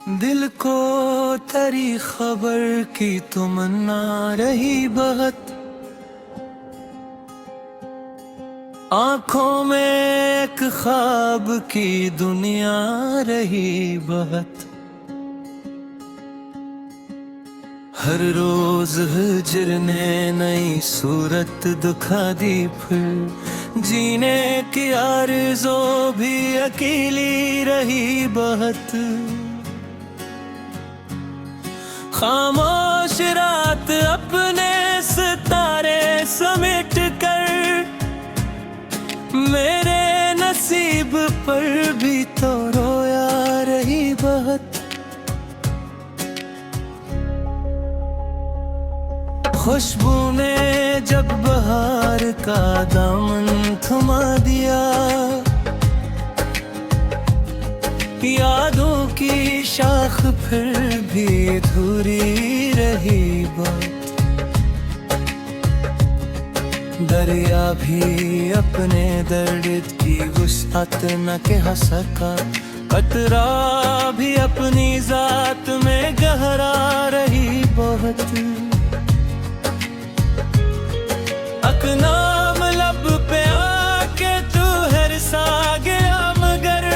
दिल को तेरी खबर की तमन्ना रही बहुत, आंखों में एक ख्वाब की दुनिया रही बहुत। हर रोज हिजर ने नई सूरत दिखा दी, फिर जीने की आरज़ू भी अकेली रही बहुत। खामोश रात अपने सितारे समेट कर मेरे नसीब पर भी तो रोया रही बहुत। खुशबू ने जब बहार का दामन थमा दिया, यादों की शाख फिर भी अधूरी रही बात। दरिया भी अपने दर्द की वुसअत न कह सका, कतरा भी अपनी जात में गहरा रही बहुत। अकनाम लब पे आके तू हरसा गया, मगर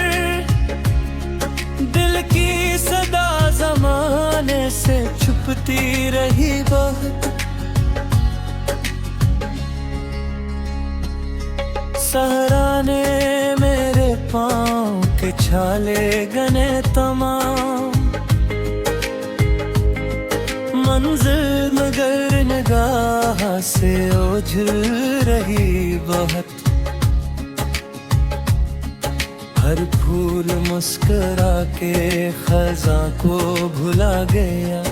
दिल की सदा ज़माने से छुपती रही बहुत। सहरा ने मेरे पाँव के छाले गने तमाम, मंजिल मगर निगाह से ओझल रही बहुत। हर फूल मुस्कुरा के खज़ां को भुला गया,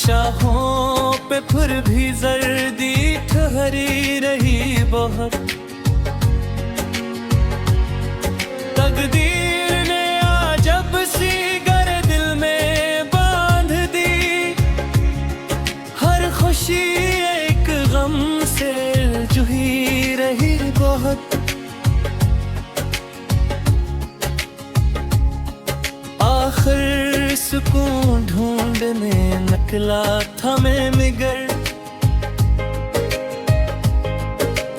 शाखों पे फिर भी जर्दी ठहरी रही बहुत। तकदीर ने आजब सी गर दिल में बांध दी, हर खुशी एक गम से जुही रही बहुत। आखिर सुकून ढूंढने निकला था मैं मगर,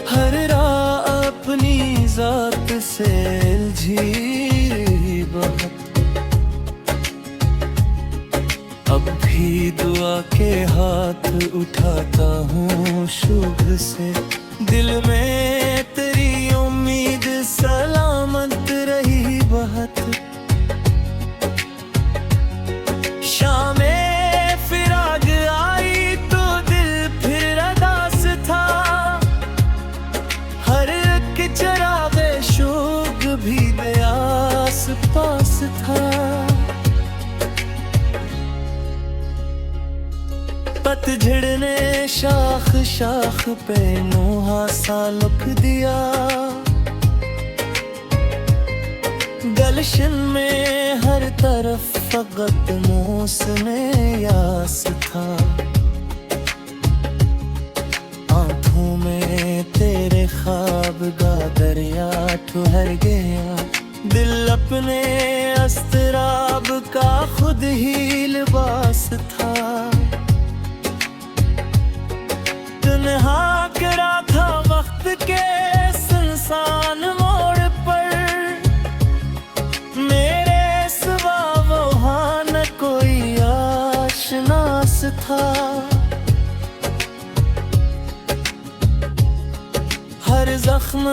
हर राह अपनी जात से उलझी बहुत। अब भी दुआ के हाथ उठाता हूँ शुभ से, दिल में तेरी उम्मीद सलामत रही बहुत। शामे फिराग आई तो दिल फिर अदास था, हर एक चरागे शोक भी आस पास था। पतझड़ ने शाख शाख पे नोहा सा लुक दिया, गलशन में हर तरफ फकत मौसमे यास था। आँखों में तेरे ख्वाब का दरिया ठहर गया, दिल अपने अस्तराब का खुद ही लिबास था। तन्हा करा था वक्त के सुनसान मोड़ पर, मेरे सिवा वहाँ न कोई आशनास था। हर जख्म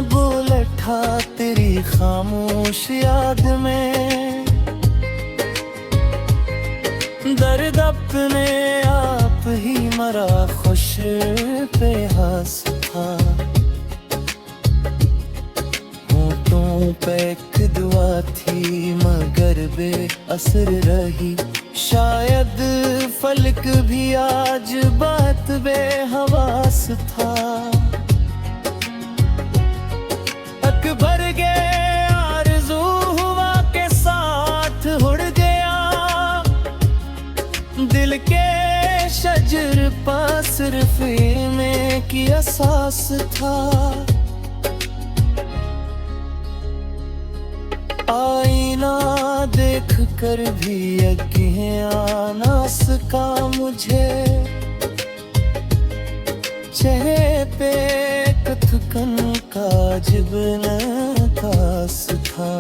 बोल उठा तेरी खामोश याद में, दर्द अपने आप ही मरा खुश पे हंस था। होठों पे एक दुआ थी मगर बेअसर रही, शायद फलक भी आज बात बेहवास था। भर गए आरज़ू हुआ के साथ उड़ गया, दिल के शजर पास सिर्फ में की एहसास था। आईना दे देख कर भी यकीन आना सका मुझे। चेहरे पे थकन का जिब्न खास था।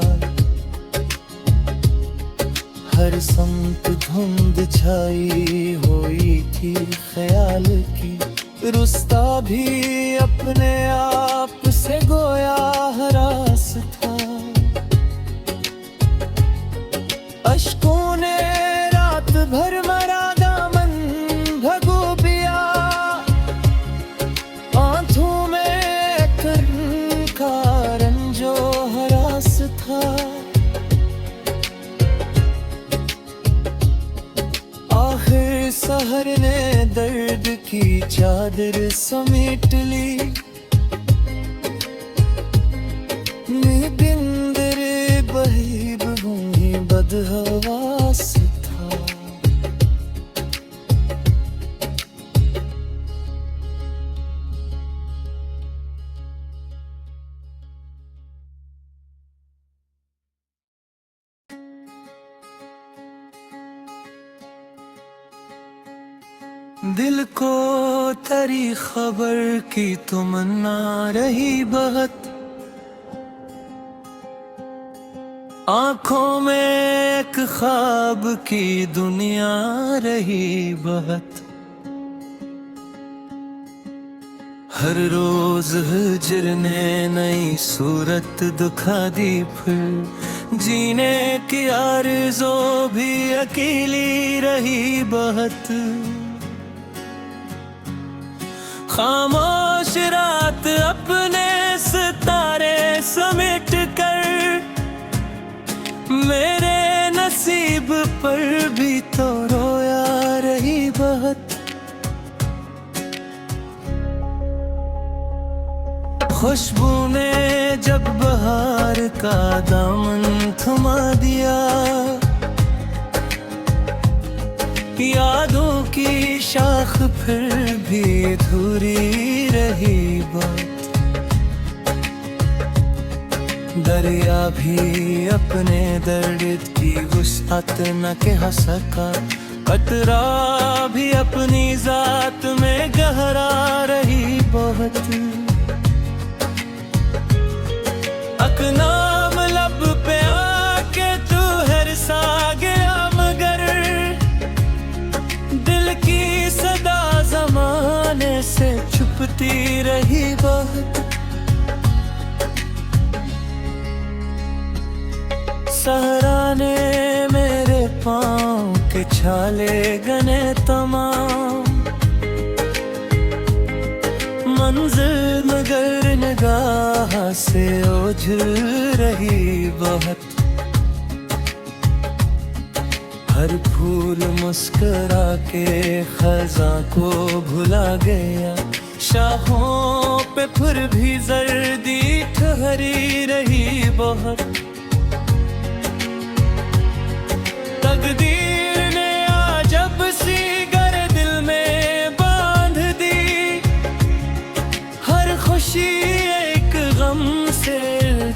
हर समत धुंध छाई हुई थी ख्याल की। रुस्ता भी अपने आप से गोया हरास था। अश्कों ने रात भर मरा दामन भगो पिया। आंखों में कर्म का रंजो हरास था। आखिर सहर ने दर्द की चादर समेट ली। बिंदर बहीब भूमि बदहवास था। दिल को तेरी खबर की तमन्ना रही बहुत। आँखों में एक ख्वाब की दुनिया रही बहुत। हर रोज हिजर ने नई सूरत दिखा दी। फिर जीने की आरज़ू भी अकेली रही बहुत। खामोश रात अपने सितारे समेट कर मेरे नसीब पर भी तो रोया रही बहुत। खुशबू ने जब बहार का दामन थमा दिया। यादों की शाख फिर भी अधूरी रही बात। दरिया भी अपने दर्द की वुसअत न कह सका। कतरा भी अपनी जात में गहरा रही बहुत। अकनाम लब पे आके तू हरसा गया मगर दिल की सदा ज़माने से छुपती रही बहुत। सहरा ने मेरे पाँव के छाले गने तमाम। मंजिल मगर निगाह से ओझल रही बहुत। हर फूल मुस्कुरा के खज़ां को भुला गया। शाहों पे फिर भी जर्दी ठहरी रही बहुत। तकदीर ने आजब सी गर दिल में बांध दी। हर खुशी एक गम से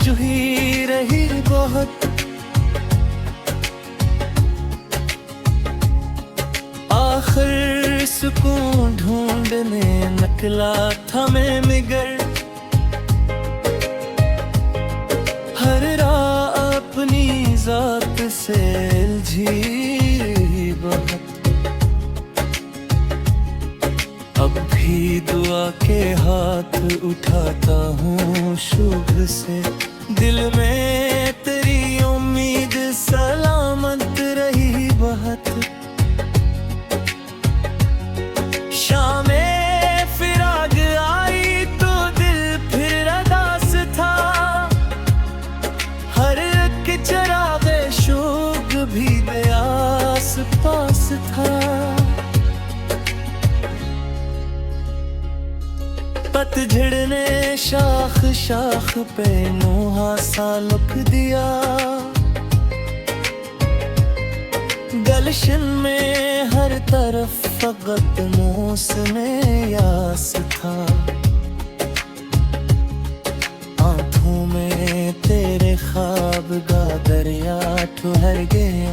जुही रही बहुत। आखिर सुकून ढूंढने निकला था मैं मगर हर राह अपनी जात से उलझी बहुत। अब भी दुआ के हाथ उठाता हूँ शुभ से। दिल में तेरी उम्मीद सलामत रही बहुत। शामे फिराग आई तो दिल फिर अदास था। हर एक चरागे शोक भी आस पास था। पतझड़ ने शाख शाख पे नोहा सा लुक दिया। गलशन में हर तरफ फकत मौसमे यास था। आँखों में तेरे ख्वाब का दरिया ठहर गया।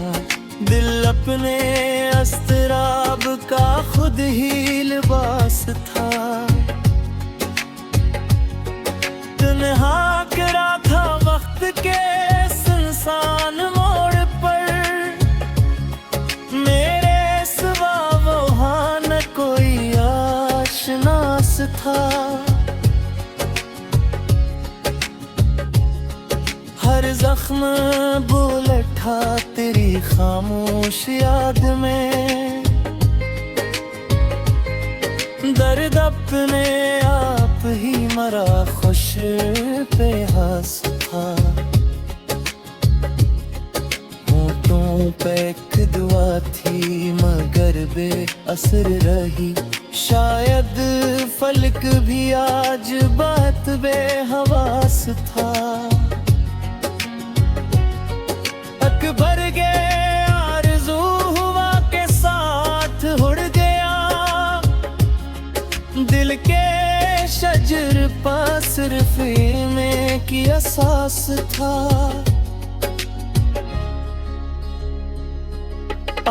हर जख्म बुलेट था तेरी खामोश याद में। दर्द अपने आप ही मरा, खुश पे हंस था। होठों पे एक दुआ थी मगर बेअसर रही। शायद फलक भी आज बात बेहवास था। भर गए आरज़ू हुआ के साथ उड़ गया। दिल के शजर पर सिर्फ में की एहसास था।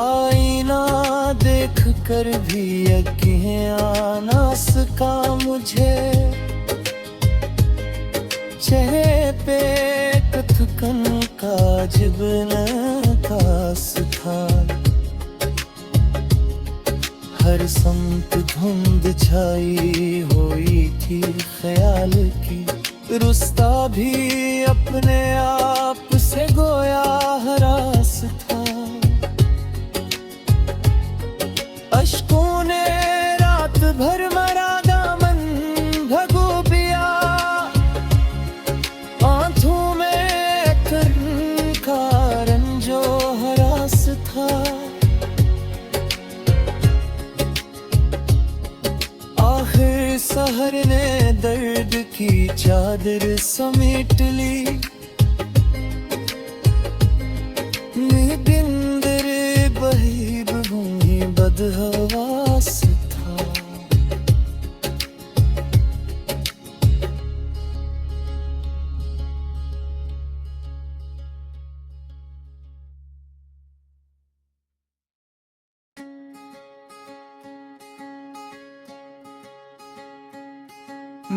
आईना देख कर भी यकीन आना सका मुझे। चेहरे पे थकन का जिब्न खास था। हर समत धुंध छाई हुई थी ख्याल की। रुस्ता भी अपने आप से गोया हरास था। अश्कों ने रात भर मरा दामन भगो पिया। आंखों में कर्म का रंजो हरास था। आखिर सहर ने दर्द की चादर समेट ली। निबिंदर बही बहूंगी बदहवास था।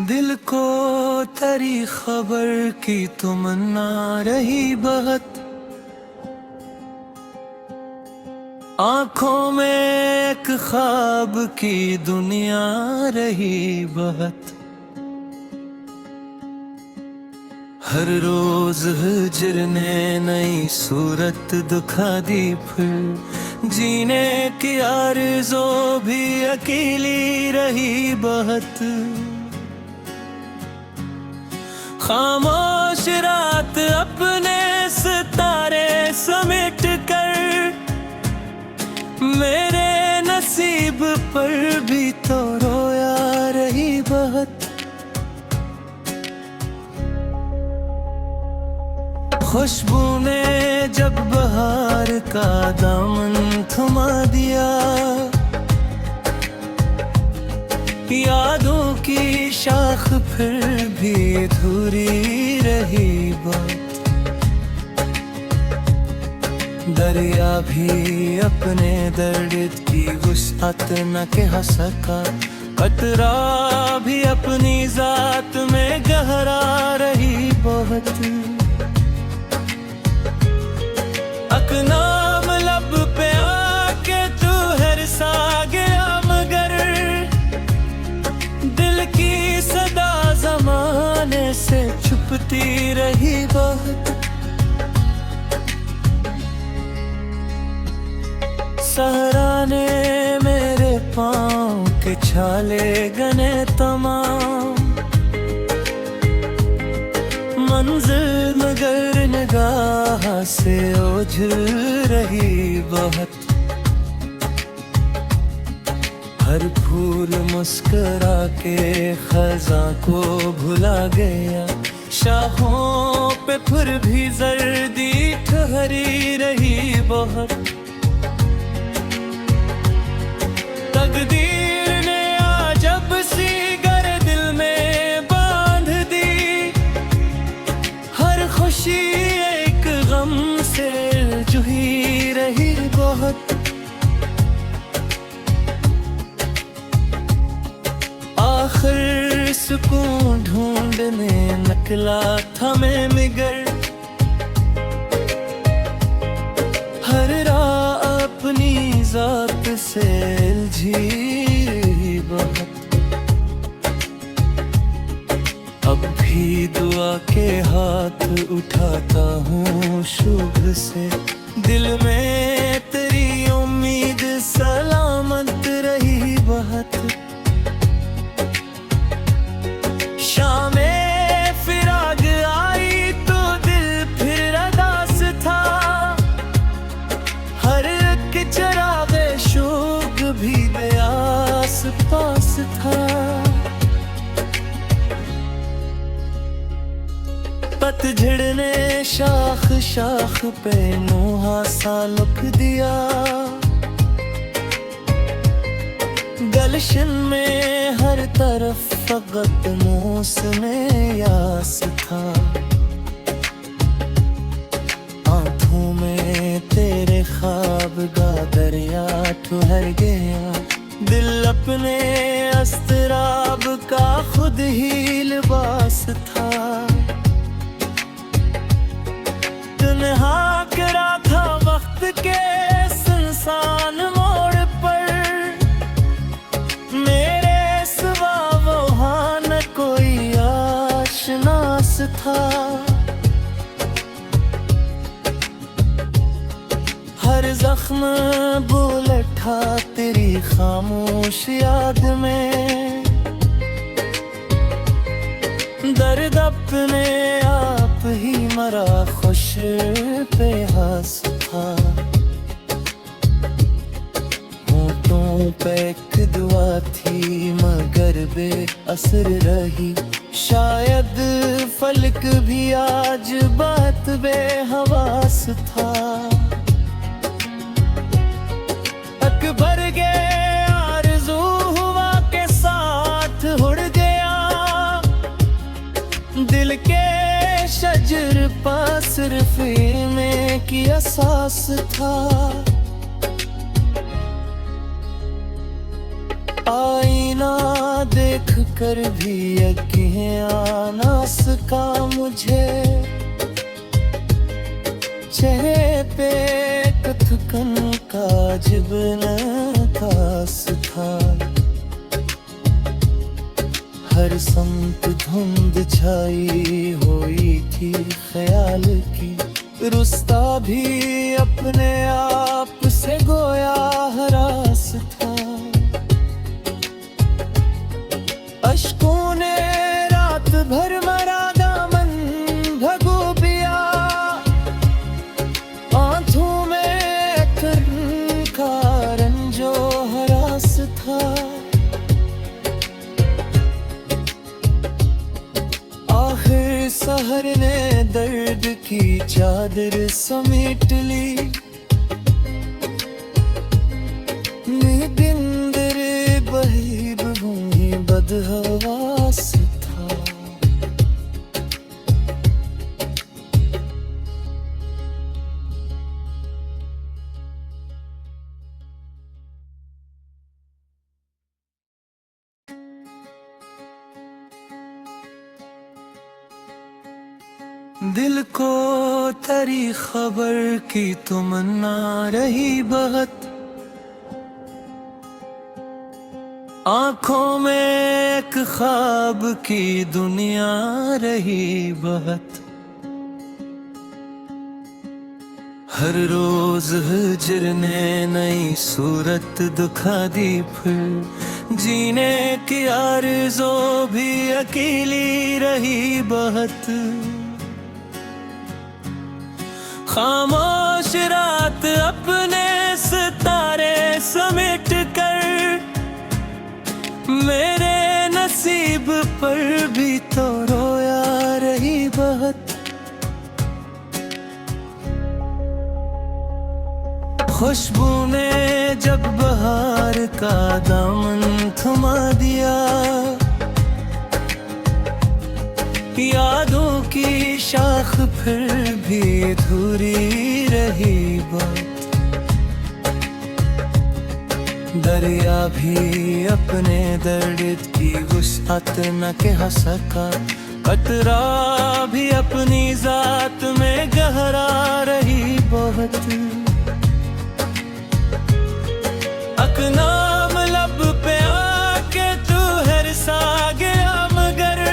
दिल को तेरी खबर की तमन्ना रही बहुत। आँखों में एक ख्वाब की दुनिया रही बहुत। हर रोज हिजर ने नई सूरत दिखा दी। फिर जीने की आरज़ू भी अकेली रही बहुत। खामोश रात अपने सितारे समेट कर मेरे नसीब पर भी तो रोया रही बहुत। खुशबू ने जब बहार का दामन थमा दिया। यादों की शाख फिर भी अधूरी रही बहुत। दरिया भी अपने दर्द की वुसअत न कह सका। कतरा भी अपनी जात में गहरा रही बहुत। अकनाम लब पे आके तू हरसा गया मगर दिल की सदा जमाने से छुपती रही बहुत। सहरा ने मेरे पाँव के छाले गने तमाम। मंजिल मगर निगाह से ओझल रही बहुत। हर फूल मुस्कुरा के खज़ां को भुला गया। शाहों पे फिर भी जर्दी ठहरी रही बहुत। तकदीर ने आजब सी गर दिल में बांध दी। हर खुशी एक गम से जुही रही बहुत। आखिर सुकून ढूंढने निकला था मैं मगर हर राह अपनी जात से उलझी बहुत। अब भी भी दुआ के हाथ उठाता हूँ शुभ से। दिल में तेरी उम्मीद सलामत रही बहुत। शामे फिराग आई तो दिल फिर अदास था। हर एक चरागे शोक भी आस पास था। पतझड़ ने शाख शाख पे नोहा सा लिख दिया। गलशन में हर तरफ फकत मौसमे यास था। आंखों में तेरे ख्वाब का दरिया ठहर गया। दिल अपने अस्तराब का खुद ही लिबास था। तन्हा करा था वक्त के सुनसान मोड़ पर। मेरे सिवा वहाँ न कोई आशनास था। हर जख्म बोल उठा तेरी खामोश याद में। दर्द अपने आप ही मरा खुश पे हंस था। होठों पे एक दुआ थी मगर बेअसर रही। शायद फलक भी आज बात बेहवास था। अकबर के आरज़ू हुआ के साथ उड़ गया। दिल के शजर पास सिर्फ में की एहसास था। आईना देख कर भी यकीन आना सका मुझे। चेहरे पे एक थकन का जिब्न खास था। हर समत धुंध छाई हुई थी ख्याल की। रुस्ता भी अपने आप से गोया हरास था। अश्कों ने रात भर मरा दामन भगो पिया। आंखों में कर्म का रंजो हरास था। आखिर सहर ने दर्द की चादर समेट ली। निबिंदर बही भूमि बदहवास था। दिल को तेरी खबर की तमन्ना रही बहुत। आंखों में एक ख्वाब की दुनिया रही बहुत। हर रोज हिजर ने नई सूरत दिखा दी। फिर जीने की आरज़ू भी अकेली रही बहुत। खामोश रात अपने सितारे समेट कर मेरे नसीब पर भी तो रोया रही बहुत। खुशबू ने जब बहार का दामन थमा दिया। यादों की शाख फिर भी अधूरी रही बात। दरिया भी अपने दर्द की वुसअत न कह सका। कतरा भी अपनी जात में गहरा रही बहुत। अकनाम लब पे आके तू हर सा गया मगर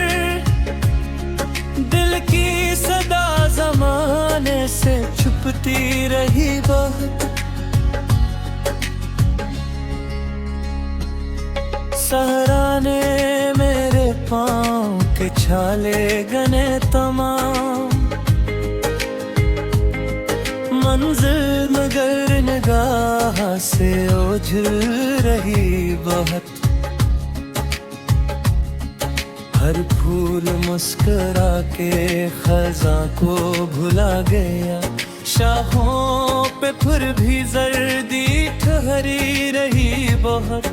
सी रही बहुत। सहरा ने मेरे पाँव के छाले गने तमाम। मंजिल मगर निगाह से ओझल रही बहुत। हर फूल मुस्कुरा के खज़ां को भुला गया। शाहों पे फिर भी जर्दी ठहरी रही बहुत।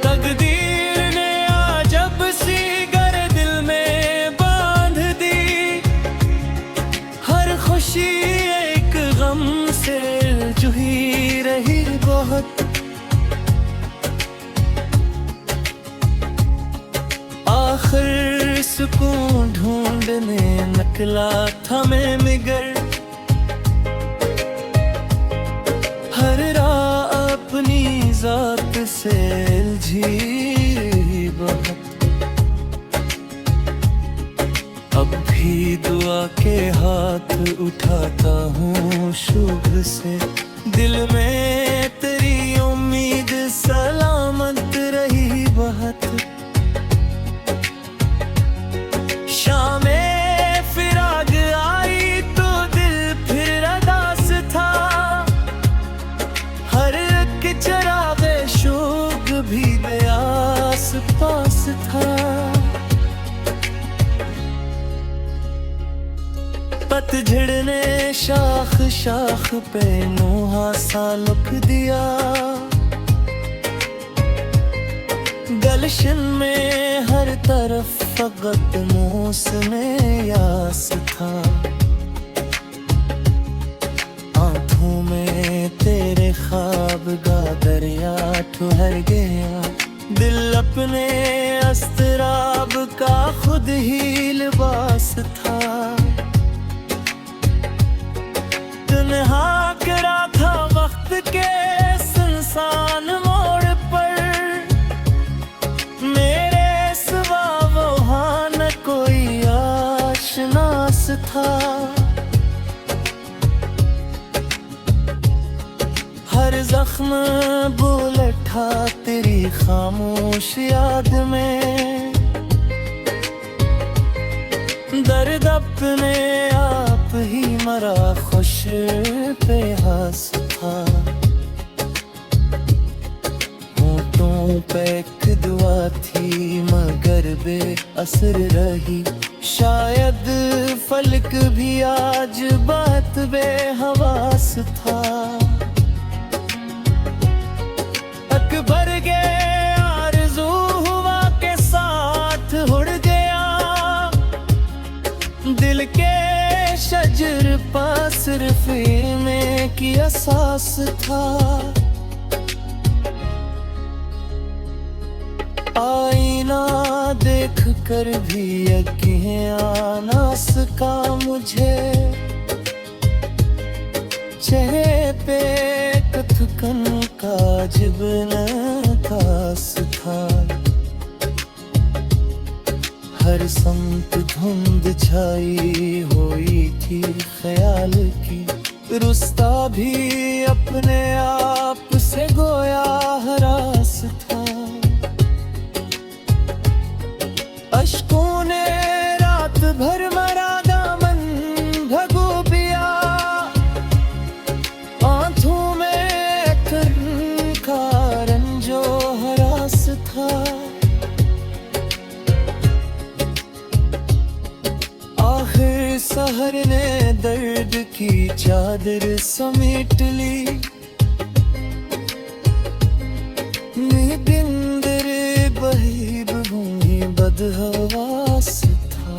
तकदीर ने आजब सी गर दिल में बांध दी। हर खुशी एक गम से जुही रही बहुत। आखिर सुकून ढूंढने निकला था मैं मगर। हर राह अपनी जात से उलझी बहुत। अब भी दुआ के हाथ उठाता हूँ शुभ से। दिल में तेरी उम्मीद सलामत रही बहुत। शामे फिराग आई तो दिल फिर अदास था। हर एक चरागे शोक भी बेआस पास था। पतझड़ ने शाख शाख पे नोहा सा लुक दिया। गलशन में हर तरफ फकत मौसमे यास था। आंखों में तेरे ख्वाब का दरिया ठहर गया। दिल अपने अस्तराब का खुद ही लिबास था। तन्हा करा था वक्त के सुनसान मोड़ पर। मेरे सिवा वहाँ न कोई आशनास था। हर जख्म बोल उठा तेरी खामोश याद में। दर्द अपने आप ही मरा खुश बेहास था। होठों पे एक दुआ थी मगर बेअसर रही। शायद फलक भी आज बात बेहवास था। अकबर के आरज़ू हुआ के साथ उड़ गया। दिल के शजर पास सिर्फ में की एहसास था। आईना देख कर भी यकीन आना सका मुझे। चेहरे पे थकन का जिब्न खास था। हर समत धुंध छाई हुई थी ख्याल की। रुस्ता भी अपने आप से गोया हरास था। अश्कों ने रात भर मरा दामन भगो पिया। आंखों में का रंजो हरास था। आखिर सहर ने दर्द की चादर समेट ली। निबिंदर बहीब भूमि बदहवास था।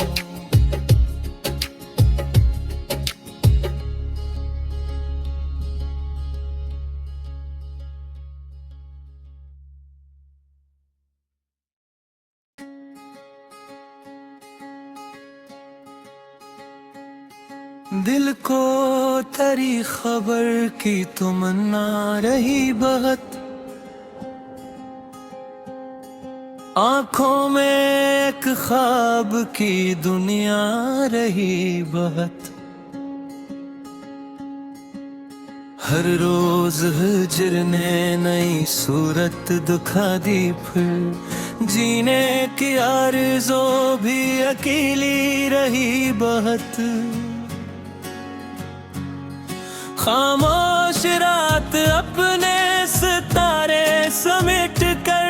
दिल को तेरी खबर की तमन्ना रही बहुत। आंखों में एक ख्वाब की दुनिया रही बहुत। हर रोज हिजर ने नई सूरत दिखा दी, फिर जीने की आरज़ू भी अकेली रही बहुत। खामोश रात अपने सितारे समेट कर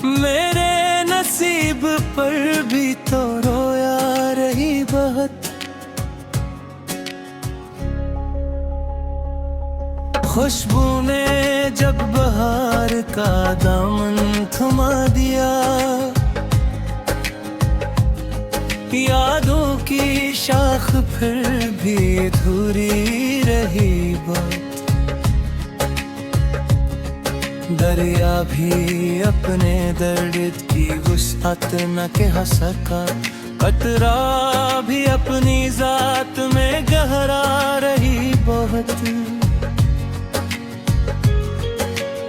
मेरे नसीब पर भी तो रोया रही बहुत। खुशबू ने जब बहार का दामन थमा दिया, यादों की शाख फिर भी अधूरी रही बात। दरिया भी अपने दर्द की वुसअत न कह सका, कतरा भी अपनी जात में गहरा रही बहुत।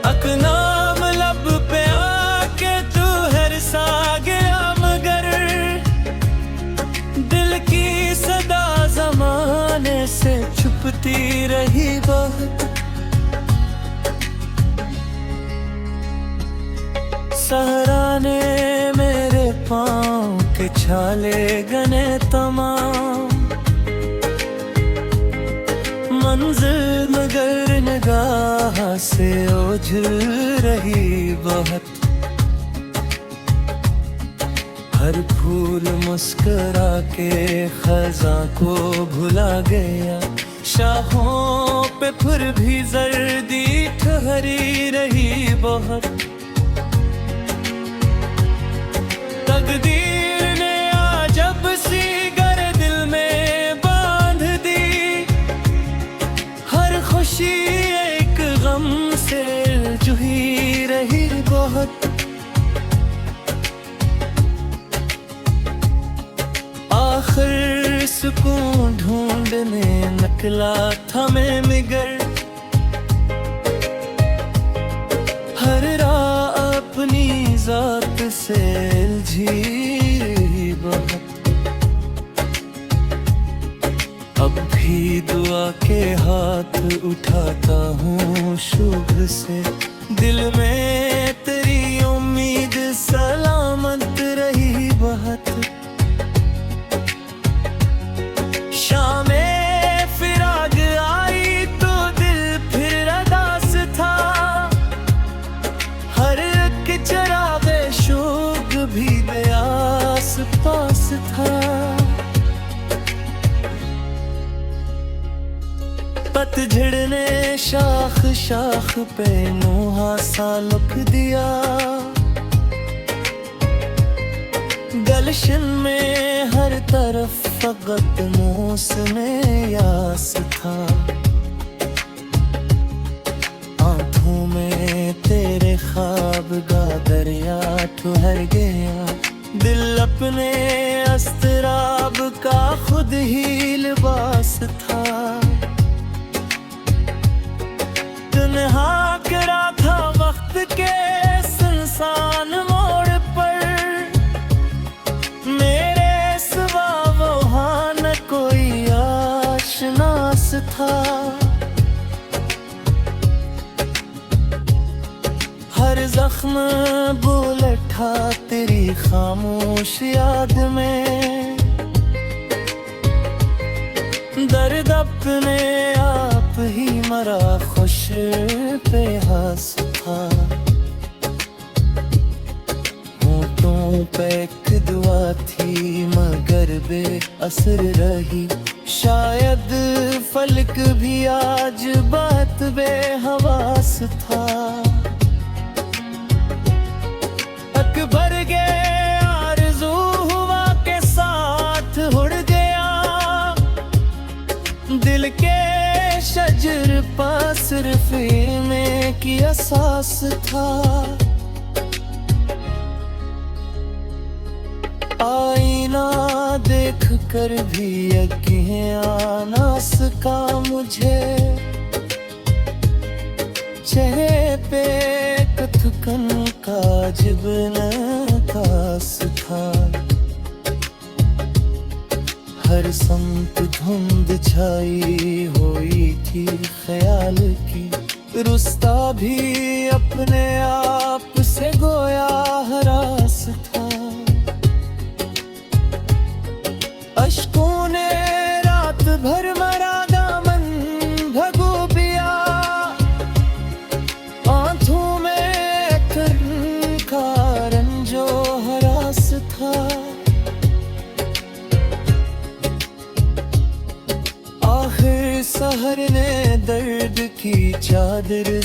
अकनाम लब पे आके तू हरसा गया, मगर दिल की सदा ज़माने से छुपती रही बहुत। सहरा ने मेरे पाँव के छाले गने तमाम, मंजिल मगर निगाह से ओझल रही बहुत। हर फूल मुस्कुरा के खज़ां को भुला गया, शाहों पे फिर भी जर्दी ठहरी रही बहुत। तकदीर ने आजब सी गर दिल में बांध दी, हर खुशी एक गम से जुही रही बहुत। आखिर सुकून ढूंढने निकला था मैं मगर, हर राह अपनी जात से उलझी बहुत। अब भी दुआ के हाथ उठाता हूँ शुभ से, दिल में तेरी उम्मीद सलामत रही बहुत। शामे फिराग आई तो दिल फिर अदास था, हर एक चरागे शोक भी आस पास था। पतझड़ ने शाख शाख पे नोहा सा लुक दिया, गलशन में हर तरफ फकत मौसमे यास था। आंखों में तेरे ख्वाब का दरिया ठहर गया, दिल अपने अस्तराब का खुद ही लिबास था। तन्हा करा था वक्त के सुनसान मोड़ पर, मेरे सिवा वहाँ न कोई आशनास था। हर जख्म बोल उठा तेरी खामोश याद में, दर्द अपने आप ही मरा खुश पे हंस था। होठों पे एक दुआ थी मगर बेअसर रही, शायद फलक भी आज बात बेहवास था। अकबर के आरज़ू हुआ के साथ उड़ गया, दिल के शजर पास सिर्फ में की एहसास था। आईना देख कर भी यकीन आना सका मुझे, चेहरे पे थकन का जिब्न एहसास था। हर समत धुंध छाई हुई थी ख्याल की, रुस्ता भी अपने आप से गोया हरास था। अश्कों ने रात भर मरा दामन भगो पिया, आंखों में कर्म का रंजो हरास था। आखिर सहर ने दर्द की चादर